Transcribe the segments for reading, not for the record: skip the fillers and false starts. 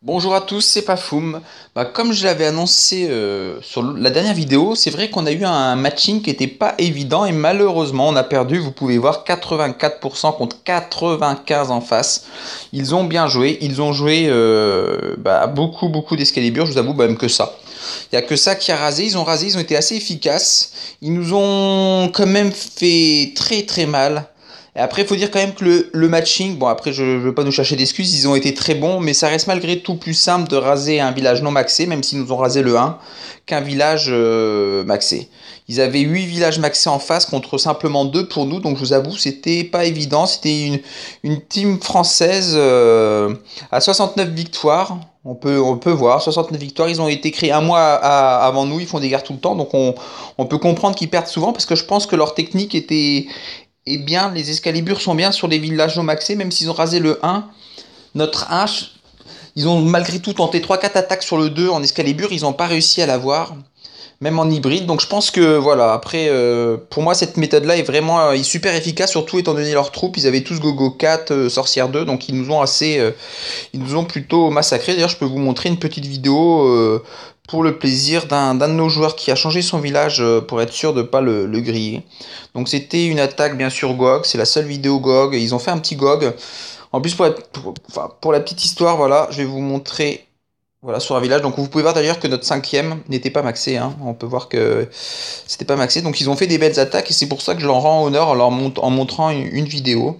Bonjour à tous, c'est Pafoum. Comme je l'avais annoncé sur la dernière vidéo, c'est vrai qu'on a eu un matching qui n'était pas évident et malheureusement on a perdu. Vous pouvez voir 84% contre 95 en face. Ils ont bien joué, ils ont joué beaucoup d'Excalibur, je vous avoue même que ça. Il n'y a que ça qui a rasé, ils ont été assez efficaces. Ils nous ont quand même fait très très mal. Et après, il faut dire quand même que le matching, bon après je ne veux pas nous chercher d'excuses, ils ont été très bons, mais ça reste malgré tout plus simple de raser un village non maxé, même s'ils nous ont rasé le 1, qu'un village maxé. Ils avaient 8 villages maxés en face contre simplement 2 pour nous, donc je vous avoue, c'était pas évident. C'était une team française à 69 victoires. On peut voir, 69 victoires, ils ont été créés un mois avant nous, ils font des guerres tout le temps, donc on peut comprendre qu'ils perdent souvent parce que je pense que leur technique est bien, les Excaliburs sont bien sur les villages non maxés, même s'ils ont rasé le 1. Notre H, ils ont malgré tout tenté 3-4 attaques sur le 2 en Excalibur, ils n'ont pas réussi à l'avoir, même en hybride. Donc je pense que voilà, après, pour moi, cette méthode-là est vraiment super efficace, surtout étant donné leurs troupes. Ils avaient tous Gogo 4, Sorcière 2, donc ils nous ont plutôt massacré. D'ailleurs, je peux vous montrer une petite vidéo pour le plaisir d'un de nos joueurs qui a changé son village pour être sûr de ne pas le griller. Donc c'était une attaque bien sûr GOG, c'est la seule vidéo GOG. Ils ont fait un petit GOG. En plus pour la petite histoire, voilà, je vais vous montrer voilà, sur un village. Donc vous pouvez voir d'ailleurs que notre cinquième n'était pas maxé. Hein. On peut voir que c'était pas maxé. Donc ils ont fait des belles attaques et c'est pour ça que je leur rends honneur en montrant une vidéo.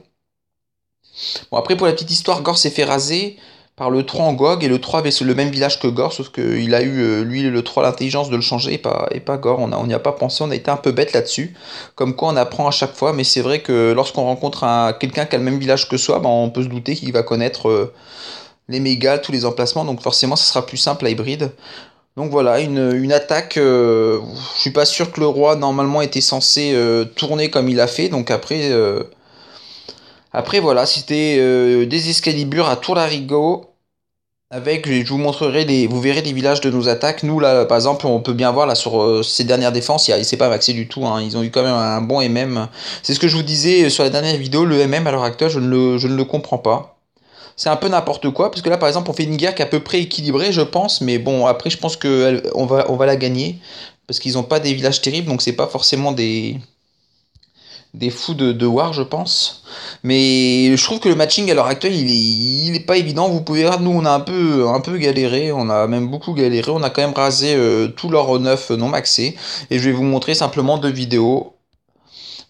Bon, après, pour la petite histoire, Gore s'est fait raser par le 3 en GOG, et le 3 avait le même village que Gore, sauf qu'il a eu, lui, le 3, l'intelligence de le changer, et pas Gore. On n'y a pas pensé, on a été un peu bête là-dessus. Comme quoi, on apprend à chaque fois, mais c'est vrai que lorsqu'on rencontre quelqu'un qui a le même village que soi, on peut se douter qu'il va connaître les mégas, tous les emplacements, donc forcément, ça sera plus simple à hybride. Donc voilà, une attaque. Je suis pas sûr que le roi normalement était censé tourner comme il a fait. Donc après voilà, c'était des Excalibur à Tour-Larigot. Avec, je vous montrerai vous verrez les villages de nos attaques. Nous là, par exemple, on peut bien voir là sur ces dernières défenses, c'est pas maxé du tout. Hein. Ils ont eu quand même un bon MM. C'est ce que je vous disais sur la dernière vidéo. Le MM à l'heure actuelle, je ne le comprends pas. C'est un peu n'importe quoi parce que là, par exemple, on fait une guerre qui est à peu près équilibrée, je pense. Mais bon, après, je pense que on va la gagner parce qu'ils n'ont pas des villages terribles, donc c'est pas forcément des fous de War, je pense. Mais je trouve que le matching à l'heure actuelle, il est pas évident. Vous pouvez voir, nous, on a un peu galéré. On a même beaucoup galéré. On a quand même rasé tout leur 9 non maxé. Et je vais vous montrer simplement deux vidéos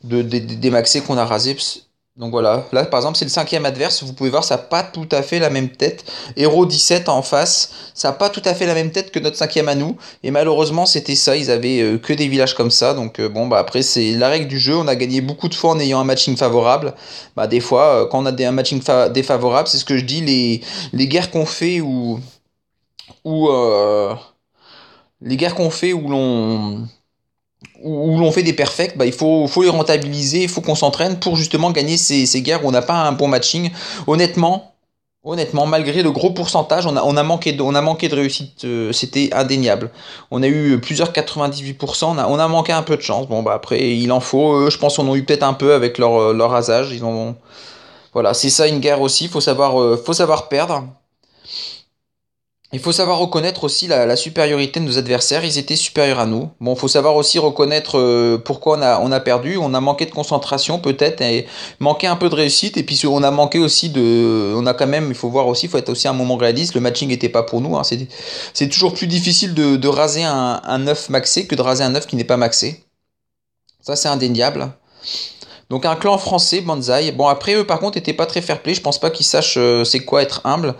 des maxés qu'on a rasés. Donc voilà, là par exemple c'est le cinquième adverse, vous pouvez voir ça n'a pas tout à fait la même tête. Hero 17 en face, ça n'a pas tout à fait la même tête que notre cinquième à nous. Et malheureusement c'était ça, ils avaient que des villages comme ça. Donc après c'est la règle du jeu, on a gagné beaucoup de fois en ayant un matching favorable. Des fois quand on a un matching défavorable, c'est ce que je dis, les guerres qu'on fait ou les guerres qu'on fait où l'on fait des perfects, faut les rentabiliser, il faut qu'on s'entraîne pour justement gagner ces guerres où on n'a pas un bon matching. Honnêtement, honnêtement, malgré le gros pourcentage, on a manqué de réussite, c'était indéniable. On a eu plusieurs 98%, on a manqué un peu de chance. Après, il en faut, je pense qu'on a eu peut-être un peu avec leur rasage. Voilà, c'est ça une guerre aussi, faut savoir perdre. Il faut savoir reconnaître aussi la supériorité de nos adversaires. Ils étaient supérieurs à nous. Bon, il faut savoir aussi reconnaître pourquoi on a perdu. On a manqué de concentration peut-être et manqué un peu de réussite. Et puis on a manqué aussi on a quand même, il faut voir aussi, il faut être aussi un moment réaliste. Le matching n'était pas pour nous. Hein. C'est toujours plus difficile de raser un œuf maxé que de raser un œuf qui n'est pas maxé. Ça, c'est indéniable. Donc un clan français, Banzai. Bon après eux par contre étaient pas très fair-play. Je pense pas qu'ils sachent c'est quoi être humble.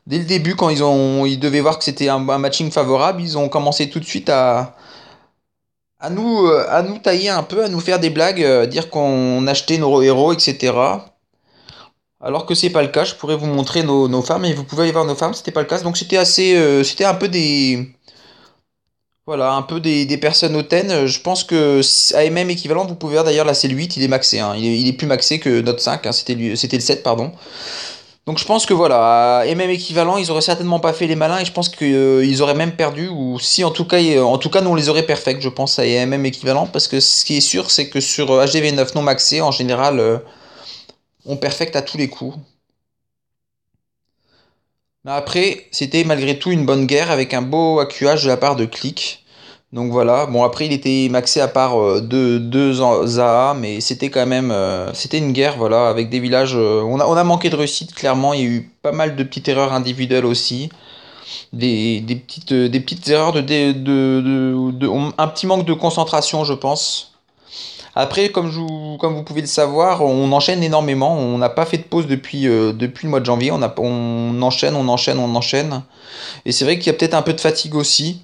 Dès le début, quand ils devaient voir que c'était un matching favorable, ils ont commencé tout de suite à nous tailler un peu, à nous faire des blagues, dire qu'on achetait nos héros, etc. Alors que c'est pas le cas. Je pourrais vous montrer nos femmes et vous pouvez aller voir nos femmes. C'était pas le cas. Donc c'était un peu voilà, un peu des personnes hautaines. Je pense que à MM équivalent, vous pouvez voir d'ailleurs là c'est le 8, il est maxé. Hein. Il est plus maxé que notre 5. Hein. C'était le 7, pardon. Donc je pense que voilà, et même équivalent, ils auraient certainement pas fait les malins et je pense qu'ils auraient même perdu ou si en tout cas nous on les aurait perfect, je pense à MM équivalent parce que ce qui est sûr c'est que sur HDV9 non maxé en général on perfecte à tous les coups. Mais après, c'était malgré tout une bonne guerre avec un beau accuage de la part de Click. Donc voilà, bon après il était maxé à part deux Zaha, mais c'était quand même c'était une guerre voilà avec des villages. On a manqué de réussite clairement, il y a eu pas mal de petites erreurs individuelles aussi, des petites erreurs un petit manque de concentration je pense. Après comme vous pouvez le savoir, on enchaîne énormément, on n'a pas fait de pause depuis le mois de janvier, on enchaîne, on enchaîne, on enchaîne. Et c'est vrai qu'il y a peut-être un peu de fatigue aussi.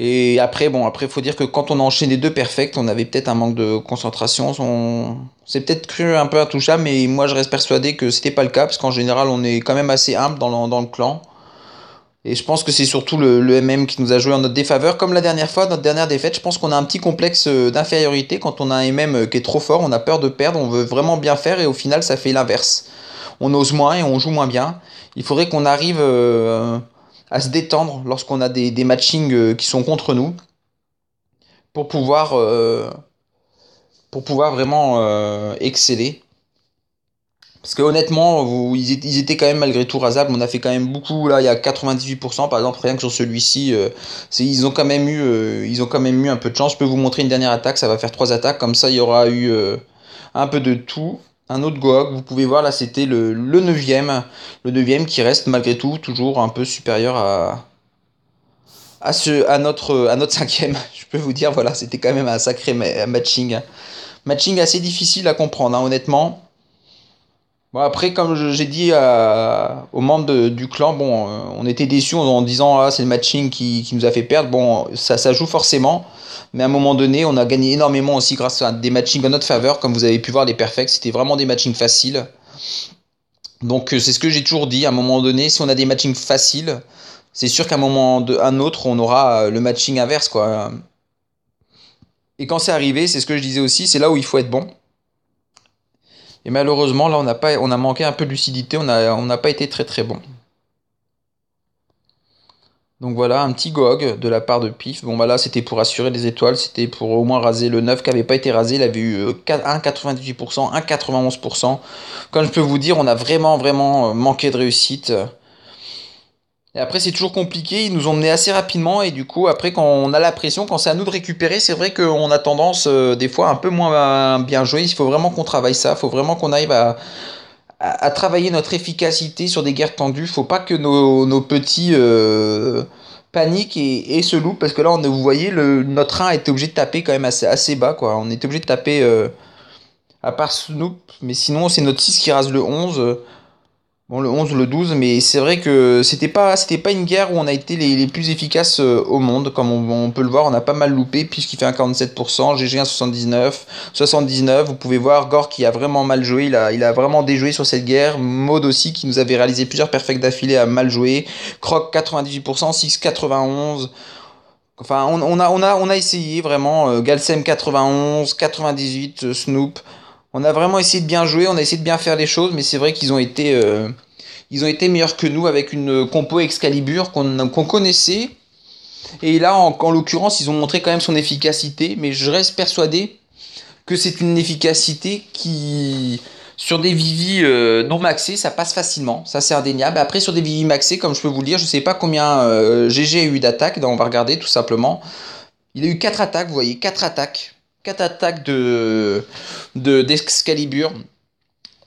Et après, bon, après, faut dire que quand on a enchaîné deux perfects, on avait peut-être un manque de concentration. On s'est peut-être cru un peu intouchable, mais moi je reste persuadé que c'était pas le cas, parce qu'en général, on est quand même assez humble dans le clan. Et je pense que c'est surtout le MM qui nous a joué en notre défaveur. Comme la dernière fois, notre dernière défaite, je pense qu'on a un petit complexe d'infériorité. Quand on a un MM qui est trop fort, on a peur de perdre, on veut vraiment bien faire, et au final, ça fait l'inverse. On ose moins et on joue moins bien. Il faudrait qu'on arrive à se détendre lorsqu'on a des matchings qui sont contre nous pour pouvoir, euh, pour pouvoir vraiment exceller. Parce que honnêtement, ils étaient quand même malgré tout rasables. On a fait quand même beaucoup. Là, il y a 98%, par exemple, rien que sur celui-ci. Ils ont quand même eu un peu de chance. Je peux vous montrer une dernière attaque. Ça va faire trois attaques. Comme ça, il y aura eu un peu de tout. Un autre Goog, vous pouvez voir là, c'était le 9e. Le 9e qui reste malgré tout toujours un peu supérieur à notre 5e. Je peux vous dire, voilà, c'était quand même un sacré matching. Matching assez difficile à comprendre, hein, honnêtement. Bon, après, comme j'ai dit aux membres du clan, bon, on était déçus en disant ah, c'est le matching qui nous a fait perdre. Bon, ça joue forcément, mais à un moment donné, on a gagné énormément aussi grâce à des matchings en notre faveur. Comme vous avez pu voir, les perfects, c'était vraiment des matchings faciles. Donc, c'est ce que j'ai toujours dit. À un moment donné, si on a des matchings faciles, c'est sûr qu'à un autre, on aura le matching inverse, quoi. Et quand c'est arrivé, c'est ce que je disais aussi, c'est là où il faut être bon. Et malheureusement, là, on a manqué un peu de lucidité, on n'a pas été très très bon. Donc voilà, un petit GOG de la part de Pif. Bon bah là, c'était pour assurer les étoiles, c'était pour au moins raser le 9 qui n'avait pas été rasé. Il avait eu 1,98%, 1,91%. Comme je peux vous dire, on a vraiment vraiment manqué de réussite. Et après, c'est toujours compliqué. Ils nous ont mené assez rapidement. Et du coup, après, quand on a la pression, quand c'est à nous de récupérer, c'est vrai qu'on a tendance, des fois, un peu moins bien jouer. Il faut vraiment qu'on travaille ça. Il faut vraiment qu'on arrive à travailler notre efficacité sur des guerres tendues. Faut pas que nos petits paniquent et se loupent. Parce que là, vous voyez, notre 1 a été obligé de taper quand même assez bas, quoi. On était obligé de taper, à part Snoop. Mais sinon, c'est notre 6 qui rase le 11. Bon, le 11 ou le 12, mais c'est vrai que c'était pas une guerre où on a été les plus efficaces au monde. Comme on peut le voir, on a pas mal loupé. Puisqu'il fait un 47%, GG un 79, vous pouvez voir Gore qui a vraiment mal joué. Il a vraiment déjoué sur cette guerre. Maud aussi qui nous avait réalisé plusieurs perfects d'affilée a mal joué. Croc 98%, Six 91. Enfin, on a essayé vraiment. Galsem 91, 98, Snoop. On a vraiment essayé de bien jouer, on a essayé de bien faire les choses, mais c'est vrai qu'ils ont été meilleurs que nous avec une compo Excalibur qu'on connaissait. Et là, en l'occurrence, ils ont montré quand même son efficacité, mais je reste persuadé que c'est une efficacité qui, sur des Vivi non maxés, ça passe facilement, ça c'est indéniable. Après, sur des Vivi maxés, comme je peux vous le dire, je sais pas combien GG a eu d'attaques, on va regarder tout simplement. Il a eu 4 attaques, vous voyez, 4 attaques. 4 attaques d'Excalibur.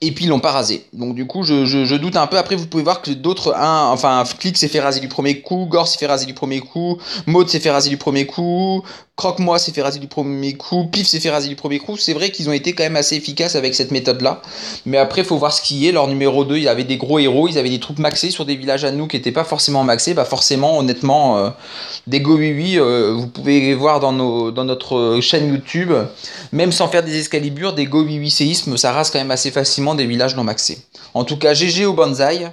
Et puis ils l'ont pas rasé. Donc du coup, je doute un peu. Après, vous pouvez voir que d'autres, enfin, Click s'est fait raser du premier coup, Gore s'est fait raser du premier coup, Maud s'est fait raser du premier coup, Croque-moi s'est fait raser du premier coup, Pif s'est fait raser du premier coup. C'est vrai qu'ils ont été quand même assez efficaces avec cette méthode-là. Mais après, il faut voir ce qui est. Leur numéro 2, il y avait des gros héros, ils avaient des troupes maxées sur des villages à nous qui n'étaient pas forcément maxés. Bah forcément, honnêtement, des Go 8 vous pouvez voir dans notre chaîne YouTube, même sans faire des escalibures, des Go 8 séismes, ça rase quand même assez facilement des villages non maxés. En tout cas, GG au bonsaï.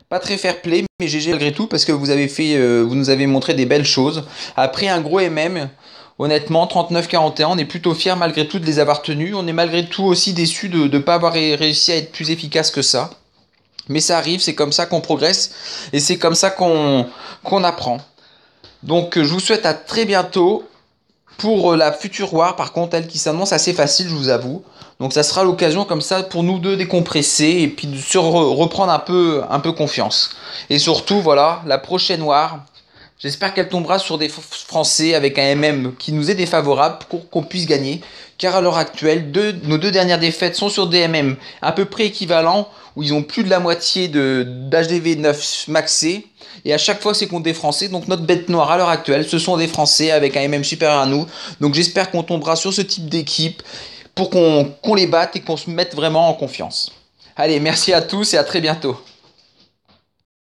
Pas très fair play, mais GG malgré tout, parce que vous nous avez montré des belles choses. Après un gros MM, honnêtement, 39-41, on est plutôt fiers malgré tout de les avoir tenus. On est malgré tout aussi déçus de ne pas avoir réussi à être plus efficace que ça. Mais ça arrive, c'est comme ça qu'on progresse, et c'est comme ça qu'on apprend. Donc je vous souhaite à très bientôt. Pour la future War, par contre, elle qui s'annonce assez facile, je vous avoue. Donc ça sera l'occasion comme ça pour nous deux décompresser et puis de se reprendre un peu confiance. Et surtout, voilà, la prochaine War, j'espère qu'elle tombera sur des Français avec un MM qui nous est défavorable pour qu'on puisse gagner. Car à l'heure actuelle, nos deux dernières défaites sont sur des MM à peu près équivalents, où ils ont plus de la moitié d'HDV 9 maxé. Et à chaque fois, c'est contre des Français. Donc notre bête noire à l'heure actuelle, ce sont des Français avec un MM supérieur à nous. Donc j'espère qu'on tombera sur ce type d'équipe pour qu'on les batte et qu'on se mette vraiment en confiance. Allez, merci à tous et à très bientôt.